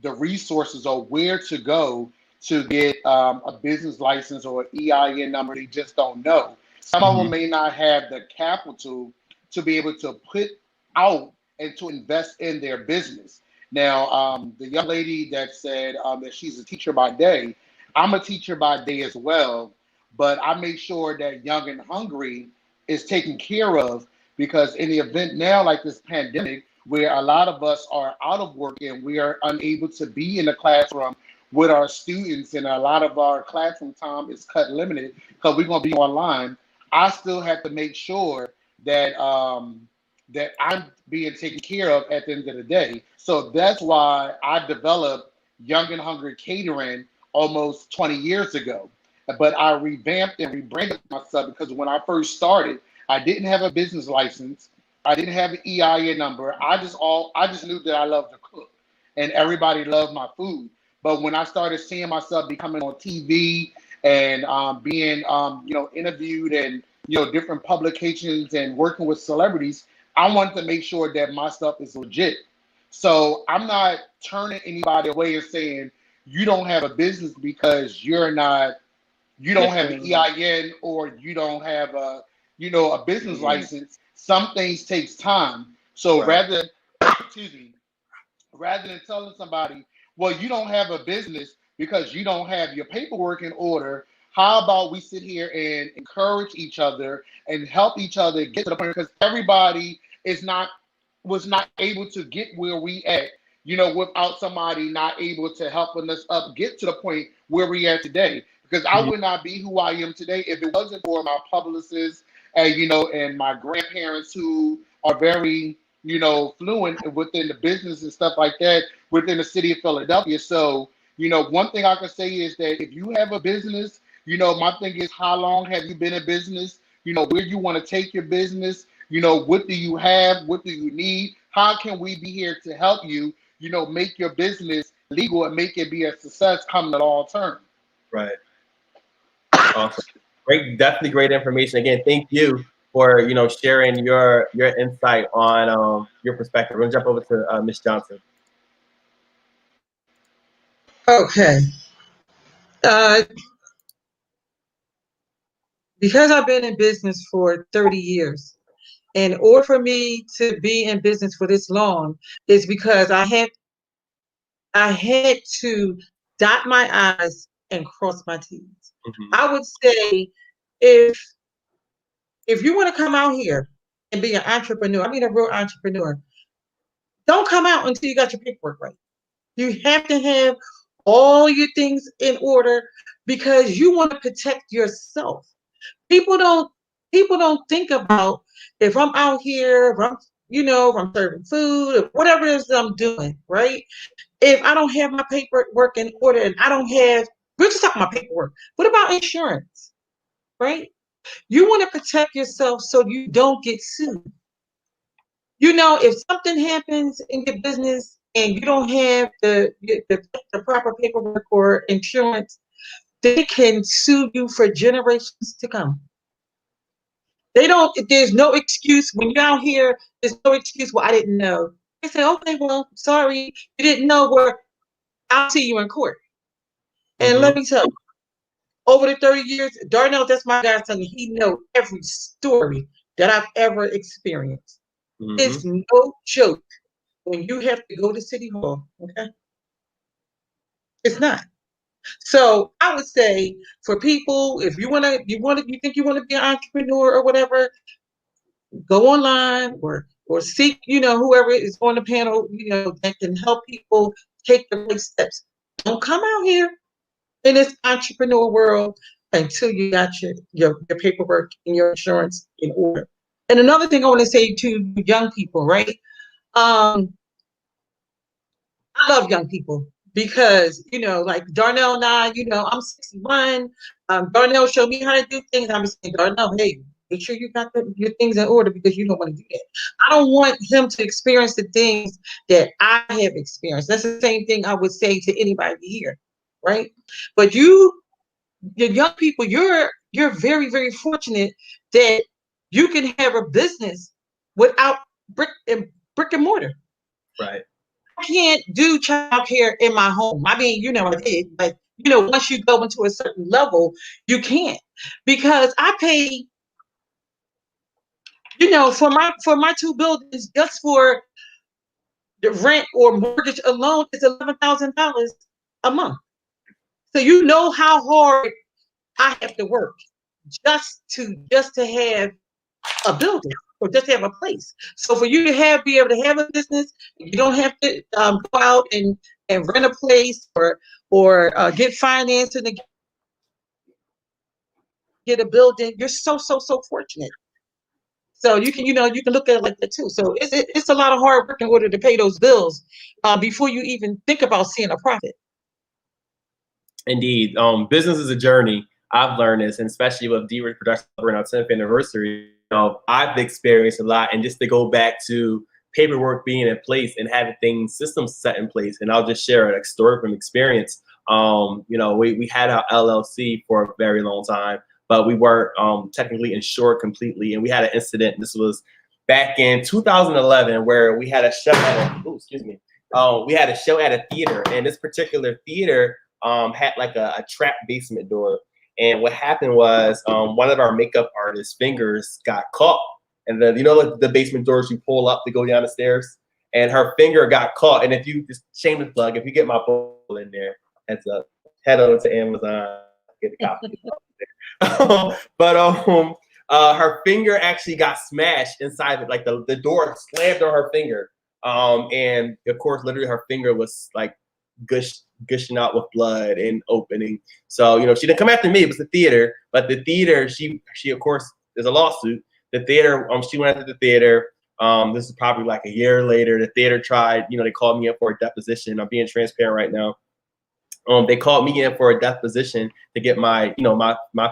the resources or where to go to get a business license or an EIN number. They just don't know. Some of them may not have the capital to be able to put out and to invest in their business. Now, the young lady that said that she's a teacher by day, I'm a teacher by day as well, but I make sure that Young and Hungry is taken care of because in the event now like this pandemic, where a lot of us are out of work and we are unable to be in the classroom with our students and a lot of our classroom time is cut limited because we're going to be online, I still have to make sure that that I'm being taken care of at the end of the day. So that's why I developed Young and Hungry Catering almost 20 years ago. But I revamped and rebranded myself because when I first started, I didn't have a business license. I didn't have an EIN number. I just knew that I loved to cook and everybody loved my food. But when I started seeing myself becoming on TV and being interviewed and different publications and working with celebrities, I wanted to make sure that my stuff is legit. So I'm not turning anybody away and saying you don't have a business because you don't have an EIN or you don't have a business license. Some things takes time. So rather than telling somebody, well, you don't have a business because you don't have your paperwork in order, how about we sit here and encourage each other and help each other get to the point because everybody was not able to get where we at, without somebody not able to helping us up get to the point where we are today. Because I would not be who I am today if it wasn't for my publicists and my grandparents who are very, fluent within the business and stuff like that within the city of Philadelphia. So, one thing I can say is that if you have a business, my thing is how long have you been in business? Where you want to take your business? What do you have? What do you need? How can we be here to help you, make your business legal and make it be a success coming at all terms? Right. Awesome. Definitely great information. Again, thank you for sharing your insight on your perspective. We're gonna jump over to Ms. Johnson. Okay. Because I've been in business for 30 years, in order for me to be in business for this long is because I had to dot my I's and cross my T's. I would say if you want to come out here and be an entrepreneur, a real entrepreneur, don't come out until you got your paperwork right. You have to have all your things in order because you want to protect yourself. People don't think about if I'm out here, if I'm if I'm serving food or whatever it is that I'm doing, right? If I don't have my paperwork in order and we're just talking about paperwork. What about insurance, right? You want to protect yourself so you don't get sued. If something happens in your business and you don't have the proper paperwork or insurance, they can sue you for generations to come. There's no excuse when you're out here, there's no excuse, well, I didn't know. They say, okay, well, sorry, you didn't know, where I'll see you in court. And let me tell you, over the 30 years, Darnell, that's my guy, telling me he knows every story that I've ever experienced. It's no joke when you have to go to City Hall, okay? It's not. So I would say for people, if you think you want to be an entrepreneur or whatever, go online or seek, whoever is on the panel, that can help people take the right steps. Don't come out here in this entrepreneur world until you got your paperwork and your insurance in order. And another thing I want to say to young people, right? I love young people because, like Darnell and I, I'm 61. Darnell showed me how to do things. I'm saying, Darnell, hey, make sure you got your things in order because you don't want to do that. I don't want him to experience the things that I have experienced. That's the same thing I would say to anybody here, right? But the young people, you're very, very fortunate that you can have a business without brick and mortar. Right. I can't do childcare in my home. I mean, I did, but once you go into a certain level, you can't because I pay, for my two buildings just for the rent or mortgage alone is $11,000 a month. So you know how hard I have to work just to have a building or just have a place. So for you to be able to have a business, you don't have to go out and rent a place or get financing to get a building. You're so fortunate. So you can look at it like that too. So it's a lot of hard work in order to pay those bills before you even think about seeing a profit. Indeed, business is a journey. I've learned this, and especially with D.Richardson Production celebrating our 10th anniversary. I've experienced a lot, and just to go back to paperwork being in place and having systems set in place. And I'll just share a story from experience. We had our LLC for a very long time, but we weren't technically insured completely. And we had an incident. This was back in 2011 where we had a show we had a show at a theater, and this particular theater had like a trap basement door. And what happened was one of our makeup artists' fingers got caught. And the basement doors you pull up to go down the stairs? And her finger got caught. And if you, just shameless plug, if you get my book in there, heads up, head over to Amazon, get a copy. But her finger actually got smashed inside of it. Like the door slammed on her finger. And of course, literally her finger was like gushing out with blood and opening. So, she didn't come after me. It was the theater. But the theater, she of course, there's a lawsuit. The theater, she went after the theater. This is probably like a year later. The theater tried, they called me up for a deposition. I'm being transparent right now. They called me in for a deposition to get my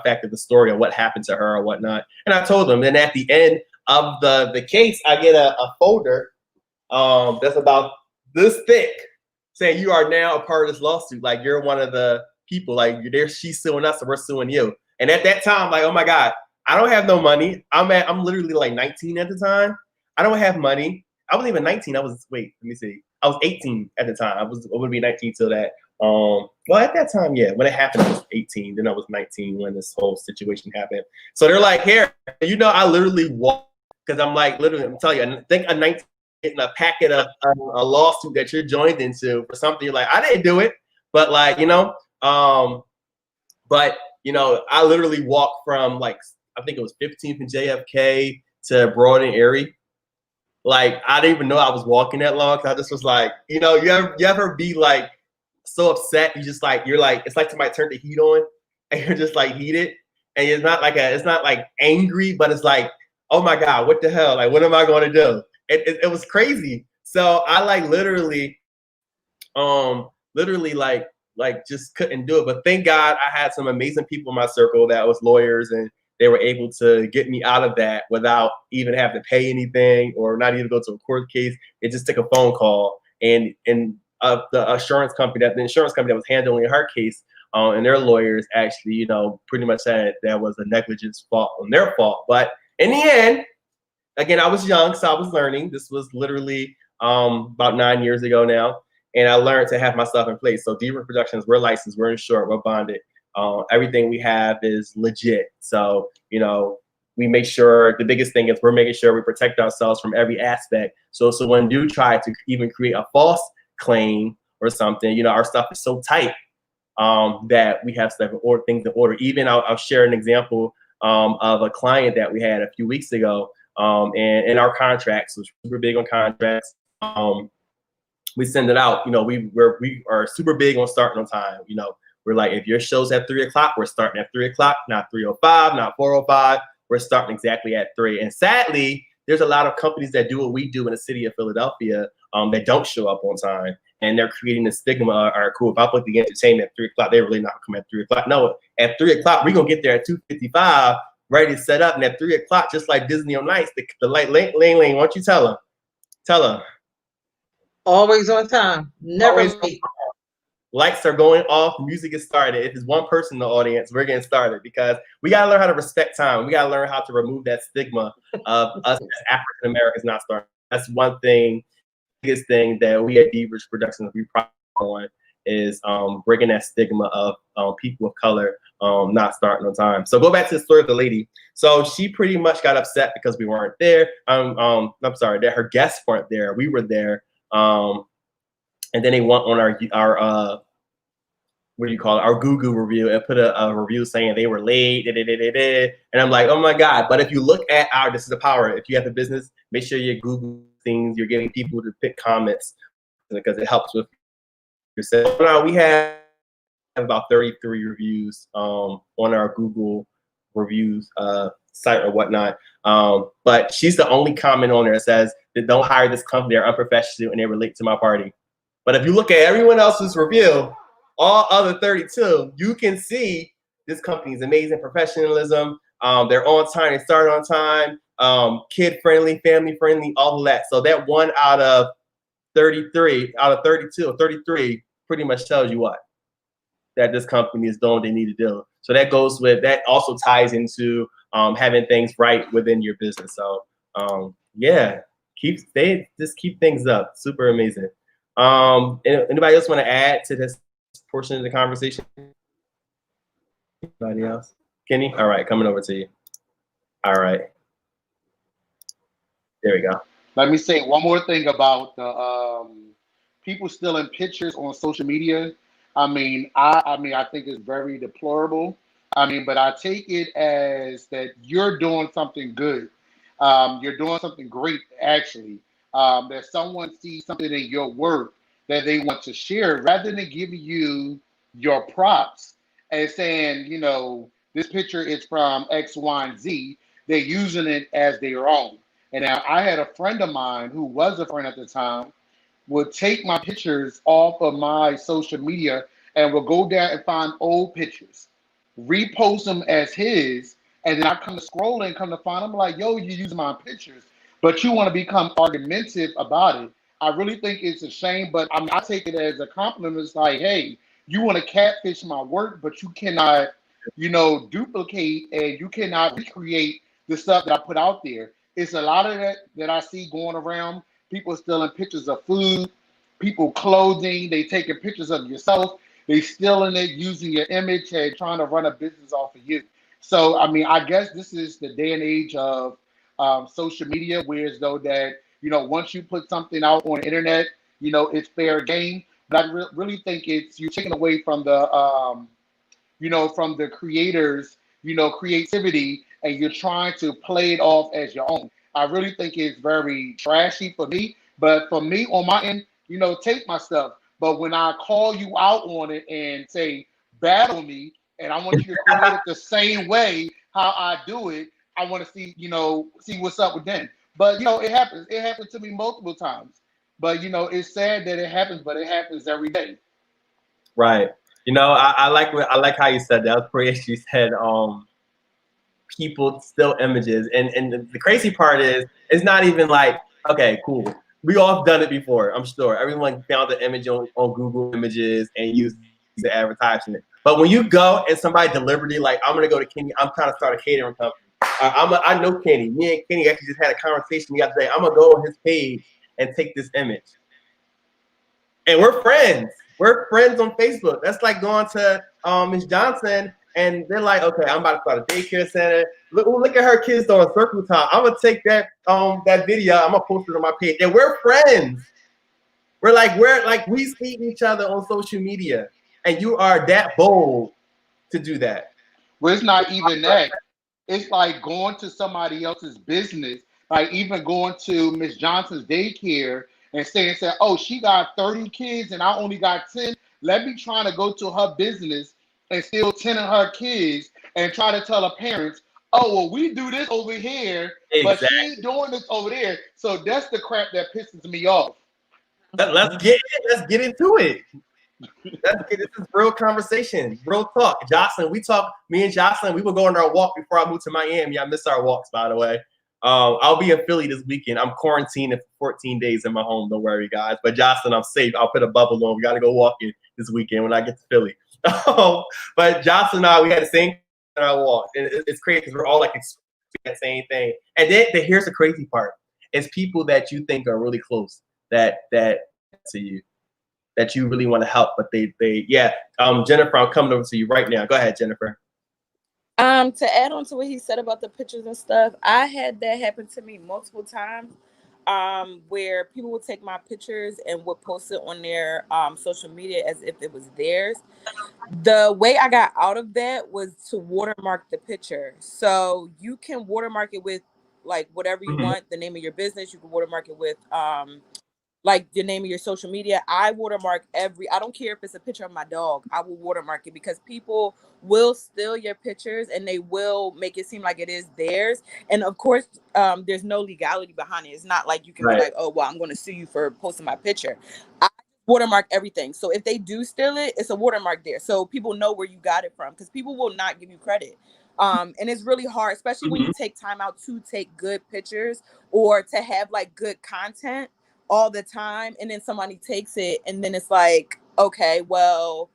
fact of the story of what happened to her or whatnot. And I told them. Then at the end of the case, I get a folder that's about this thick, saying you are now a part of this lawsuit. Like, you're one of the people. Like, she's suing us, and we're suing you. And at that time, like, oh my God, I don't have no money. I'm literally like 19 at the time. I don't have money. I wasn't even 19. I was 18 at the time. I would be 19 till that. Well, at that time, yeah, when it happened, I was 18. Then I was 19 when this whole situation happened. So they're like, here, I literally walked, because I'm like, literally, I'm telling you, I think a 19 getting a packet of a lawsuit that you're joined into for something. You're like, I didn't do it, but like, I literally walked from like, I think it was 15th and JFK to Broad and Erie. Like, I didn't even know I was walking that long. Cause I just was like, you ever be like so upset. You're like, it's like somebody turned the heat on and you're just like heated. And it's not like angry, but it's like, oh my God, what the hell? Like, what am I going to do? It was crazy. So I like literally like just couldn't do it. But thank God I had some amazing people in my circle that was lawyers, and they were able to get me out of that without even having to pay anything or not even go to a court case. It just took a phone call, and the insurance company that was handling her case, and their lawyers actually, you know, pretty much said that was a negligence fault on their fault. But in the end, again, I was young, so I was learning. This was literally about 9 years ago now. And I learned to have my stuff in place. So D.Richardson Productions, we're licensed, we're insured, we're bonded. Everything we have is legit. So, you know, we make sure, the biggest thing is we're making sure we protect ourselves from every aspect. So when you try to even create a false claim or something, you know, our stuff is so tight that we have stuff or things in order. Even I'll share an example of a client that we had a few weeks ago. And in our contracts, which we're big on contracts, we send it out. You know, we are super big on starting on time. You know, we're like, if your show's at 3 o'clock, we're starting at 3 o'clock, not 3:05, not 4:05. We're starting exactly at 3. And sadly, there's a lot of companies that do what we do in the city of Philadelphia that don't show up on time. And they're creating a stigma. All right, cool. If I put the entertainment at 3 o'clock, they're really not coming at 3 o'clock. No, at 3 o'clock, we're going to get there at 2:55, ready to set up. And at 3 o'clock, just like Disney on Ice, the light lane, why don't you tell her? Tell her. Always on time. Never Always late. Lights are going off. Music is started. If there's one person in the audience, we're getting started because we got to learn how to respect time. We got to learn how to remove that stigma of us as African Americans not starting. That's one thing, biggest thing that we at D.Richardson Productions we pride on is breaking that stigma of people of color not starting on time. So go back to the story of the lady. So she pretty much got upset because we weren't there. I'm sorry that her guests weren't there. We were there. And then they went on our what do you call it? Our Google review and put a review saying they were late. And I'm like, oh my God. But if you look at this is the power. If you have a business, make sure you Google things. You're getting people to pick comments because it helps with yourself. Now we have about 33 reviews on our Google reviews site or whatnot. But she's the only comment on there that says that don't hire this company, they're unprofessional and they relate to my party. But if you look at everyone else's review, all other 32, you can see this company is amazing professionalism. They're on time, they start on time, kid friendly, family friendly, all of that. So that 1 out of 33, out of 32 or 33 pretty much tells you what? That this company is doing what they need to do. So that goes with, that also ties into having things right within your business. So yeah, just keep things up. Super amazing. Anybody else want to add to this portion of the conversation? Anybody else? Kenny? All right, coming over to you. All right. There we go. Let me say one more thing about the people stealing pictures on social media. I mean, I think it's very deplorable. I mean, but I take it as that you're doing something good. You're doing something great, actually. That someone sees something in your work that they want to share, rather than giving you your props and saying, you know, this picture is from X, Y, and Z. They're using it as their own. And now I had a friend of mine who was a friend at the time, would take my pictures off of my social media and will go down and find old pictures, repost them as his, and then I come to scroll and come to find them like, yo, you're using my pictures, but you want to become argumentative about it. I really think it's a shame, but I take it as a compliment. It's like, hey, you want to catfish my work, but you cannot, you know, duplicate and you cannot recreate the stuff that I put out there. It's a lot of that I see going around. People stealing pictures of food, people clothing, they taking pictures of yourself, they stealing it, using your image and trying to run a business off of you. So, I mean, I guess this is the day and age of social media, whereas though that, you know, once you put something out on the internet, you know, it's fair game. But I really think you're taking away from the, you know, from the creators, you know, creativity, and you're trying to play it off as your own. I really think it's very trashy for me. But for me, on my end, you know, take my stuff, But when I call you out on it and say, battle me, and I want you to create it the same way how I do it, I want to see, see what's up with them. But, it happens. It happened to me multiple times. But, it's sad that it happens, but it happens every day. Right. I like how you said that. I was pretty you said people still images. And the crazy part is it's not even like, okay, cool. We all have done it before, I'm sure. Everyone found the image on Google Images and used the advertising it. But when you go and somebody deliberately, like, I'm going to go to Kenny, I'm trying to start a catering company. I know Kenny. Me and Kenny actually just had a conversation the other day. I'm going to go on his page and take this image. And we're friends. We're friends on Facebook. That's like going to Ms. Johnson and they're like, okay, I'm about to start a daycare center. Look at her kids doing circle time. I'm gonna take that video. I'm gonna post it on my page. And we're friends. We're like we see each other on social media. And you are that bold to do that. Well, it's not even that. It's like going to somebody else's business, like even going to Miss Johnson's daycare and saying, oh, she got 30 kids and I only got 10. Let me try to go to her business and steal 10 of her kids and try to tell her parents, oh, well, we do this over here, but she ain't doing this over there. So that's the crap that pisses me off. Let's get into it. This is real conversation, real talk. Jocelyn, me and Jocelyn, we will go on our walk before I move to Miami. I miss our walks, by the way. I'll be in Philly this weekend. I'm quarantining for 14 days in my home. Don't worry, guys. But Jocelyn, I'm safe. I'll put a bubble on. We got to go walking this weekend when I get to Philly. But Jocelyn and I, we had the same in our walk. And it's crazy because we're all like experiencing the same thing. And then here's the crazy part. It's people that you think are really close that to you, that you really want to help, but they Jennifer, I'm coming over to you right now. Go ahead, Jennifer. To add on to what he said about the pictures and stuff, I had that happen to me multiple times, where people would take my pictures and would post it on their social media as if it was theirs. The way I got out of that was to watermark the picture. So you can watermark it with like whatever you want, the name of your business. You can watermark it with like the name of your social media. I watermark I don't care if it's a picture of my dog, I will watermark it because people will steal your pictures and they will make it seem like it is theirs. And of course, there's no legality behind it. It's not like you can be like, oh, well, I'm going to sue you for posting my picture. I watermark everything. So if they do steal it, it's a watermark there. So people know where you got it from because people will not give you credit. And it's really hard, especially when you take time out to take good pictures or to have like good content all the time, and then somebody takes it and then it's like, okay, well,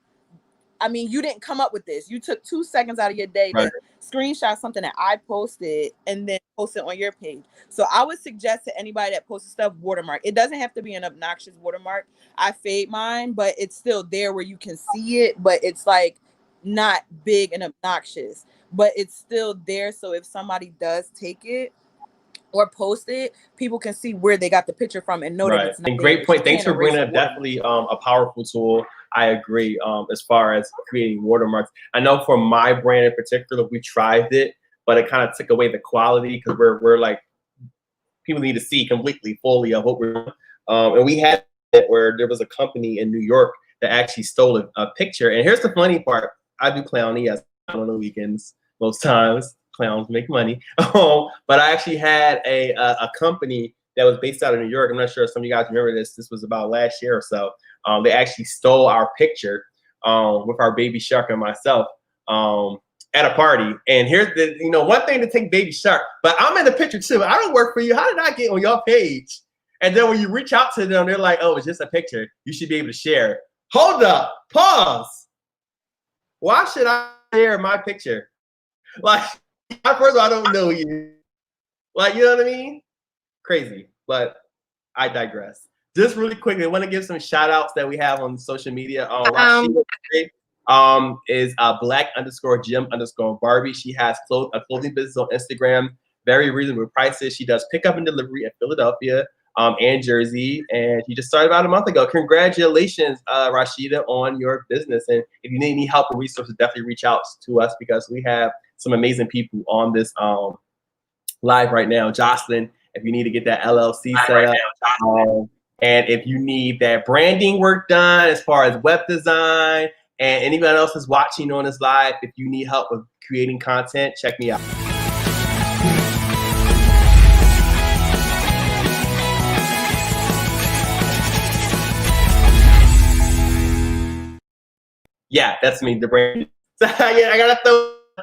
I mean, you didn't come up with this. You took 2 seconds out of your day to screenshot something that I posted and then post it on your page. So I would suggest to anybody that posts stuff, watermark. It doesn't have to be an obnoxious watermark. I fade mine, but it's still there where you can see it, but it's like not big and obnoxious, but it's still there. So if somebody does take it or post it, people can see where they got the picture from and know that it's not. And great point. Thanks for bringing up. Definitely a powerful tool. I agree. As far as creating watermarks, I know for my brand in particular, we tried it, but it kind of took away the quality because we're like, people need to see completely fully of what we're doing. And we had it where there was a company in New York that actually stole a picture. And here's the funny part. I do clowny on the weekends most times. Clowns make money. But I actually had a company that was based out of New York. I'm not sure if some of you guys remember this. This was about last year or so. They actually stole our picture with our baby shark and myself at a party. And here's the, one thing to take baby shark, but I'm in the picture too. I don't work for you. How did I get on your page? And then when you reach out to them, they're like, oh, it's just a picture. You should be able to share. Hold up. Pause. Why should I share my picture? Like, first of all, I don't know you. Like, you know what I mean? Crazy, but I digress. Just really quickly, I want to give some shout outs that we have on social media. Is black_Jim_Barbie. She has a clothing business on Instagram, very reasonable prices. She does pickup and delivery in Philadelphia and Jersey, and she just started about a month ago. Congratulations, Rashida, on your business. And if you need any help or resources, definitely reach out to us because we have some amazing people on this live right now. Jocelyn, if you need to get that LLC set up, And if you need that branding work done as far as web design, and anyone else is watching on this live, if you need help with creating content, check me out. Yeah, that's me, the brand. So yeah, I gotta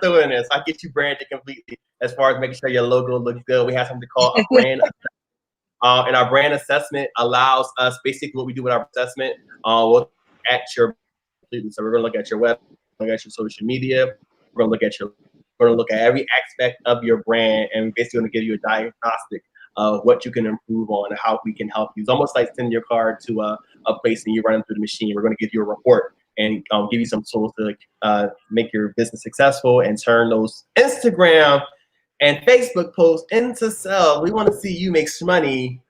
throw in this. I get you branded completely as far as making sure your logo looks good. We have something called a brand. And our brand assessment allows us, basically what we do with our assessment, we'll look at your, so we're gonna look at your web, look at your social media, we're gonna look at every aspect of your brand, and we're basically gonna give you a diagnostic of what you can improve on and how we can help you. It's almost like sending your card to a place and you run them through the machine. We're gonna give you a report and give you some tools to make your business successful and turn those Instagram and Facebook posts into sales. We want to see you make some money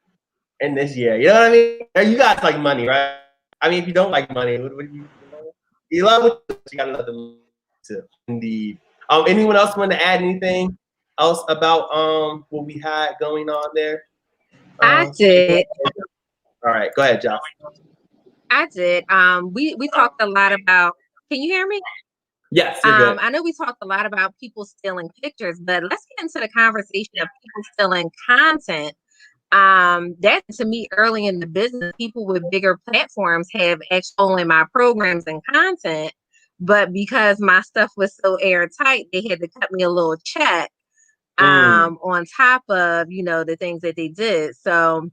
in this year. You know what I mean? You guys like money, right? I mean, if you don't like money, what do you love it? You got to love them too. Indeed. Anyone else want to add anything else about what we had going on there? I did. All right, go ahead, Josh. I did. We talked a lot about. Can you hear me? Yes, you're good. I know we talked a lot about people stealing pictures, but let's get into the conversation of people stealing content. That to me, early in the business, people with bigger platforms have actually stolen my programs and content, but because my stuff was so airtight, they had to cut me a little check on top of, you know, the things that they did. So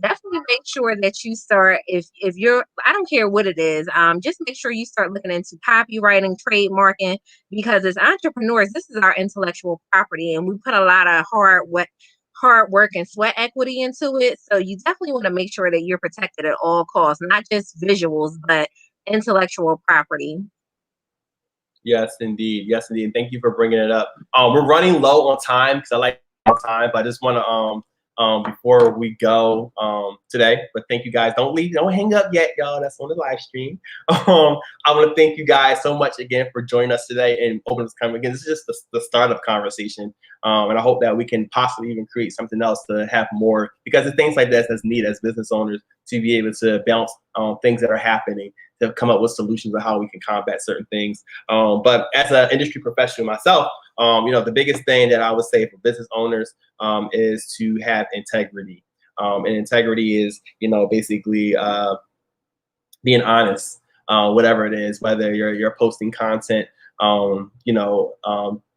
definitely make sure that you start, if you're, I don't care what it is, just make sure you start looking into copywriting, trademarking, because as entrepreneurs, this is our intellectual property, and we put a lot of hard work and sweat equity into it. So you definitely want to make sure that you're protected at all costs, not just visuals, but intellectual property. Yes, indeed. Yes, indeed. Thank you for bringing it up. We're running low on time because I like time, but I just want to before we go today, but thank you guys. Don't leave, don't hang up yet, y'all. That's on the live stream. I want to thank you guys so much again for joining us today and open this conversation. Again, this is just the start of conversation, and I hope that we can possibly even create something else to have more, because it's things like this that's needed as business owners to be able to bounce things that are happening, to come up with solutions of how we can combat certain things. But as an industry professional myself, you know, the biggest thing that I would say for business owners is to have integrity. And integrity is, you know, basically being honest, whatever it is, whether you're posting content, you know,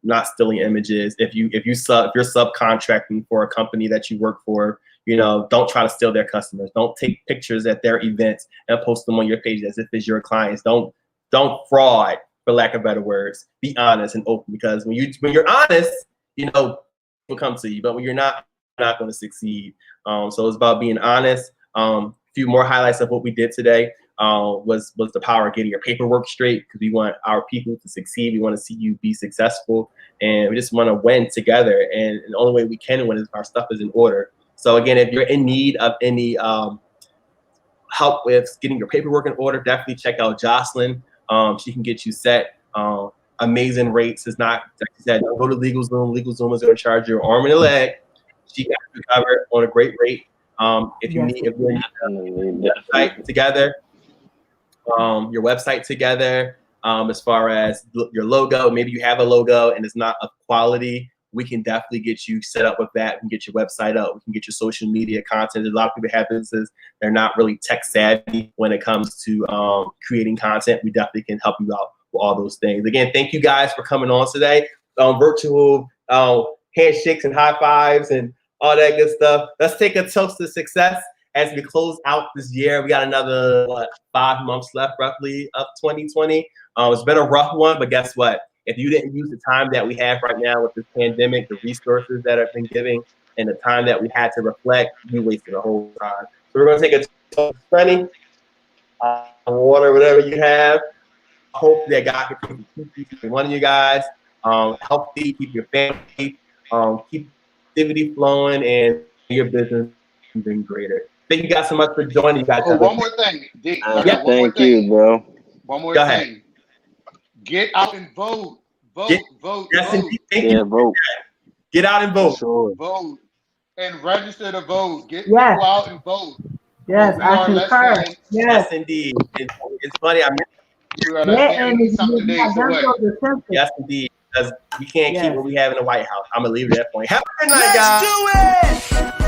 not stealing images. If you're subcontracting for a company that you work for, you know, don't try to steal their customers. Don't take pictures at their events and post them on your page as if it's your clients. Don't fraud, for lack of better words. Be honest and open, because when you're honest, you know, people come to you. But when you're not going to succeed. So it's about being honest. A few more highlights of what we did today was the power of getting your paperwork straight, because we want our people to succeed. We want to see you be successful, and we just want to win together. And the only way we can win is if our stuff is in order. So again, if you're in need of any help with getting your paperwork in order, definitely check out Jocelyn. She can get you set. Amazing rates. Is not, like I said, don't go to LegalZoom. LegalZoom is going to charge you an arm and a leg. She got you covered on a great rate. If you need, if you're in your website together, as far as your logo, maybe you have a logo and it's not of quality, we can definitely get you set up with that. We can get your website up. We can get your social media content. There's a lot of people have businesses, they're not really tech savvy when it comes to creating content. We definitely can help you out with all those things. Again, thank you guys for coming on today. Virtual handshakes and high fives and all that good stuff. Let's take a toast to success as we close out this year. We got another 5 months left roughly of 2020. It's been a rough one, but guess what? If you didn't use the time that we have right now with this pandemic, the resources that have been given, and the time that we had to reflect, you wasted a whole time. So we're going to take a toast, honey, water, whatever you have. I hope that God can keep each one of you guys healthy, keep your family, keep activity flowing, and your business even greater. Thank you guys so much for joining. You guys. Oh, one more thing, D. Thank you, bro. One more Go thing. ahead. Get out and vote. Vote. Yes, Vote. indeed. Thank you. Vote. Get out and vote. Vote. And register to vote. Get Yes. people out and vote. Yes, we I are less concur. than Yes. Yes, indeed. It's funny. we are less Yeah, than and 80 if something you days have done away. so the census. Yes, indeed. Because we can't keep Yes. what we have in the White House. I'm gonna leave it at that point. Have a good night, Let's guys. do it!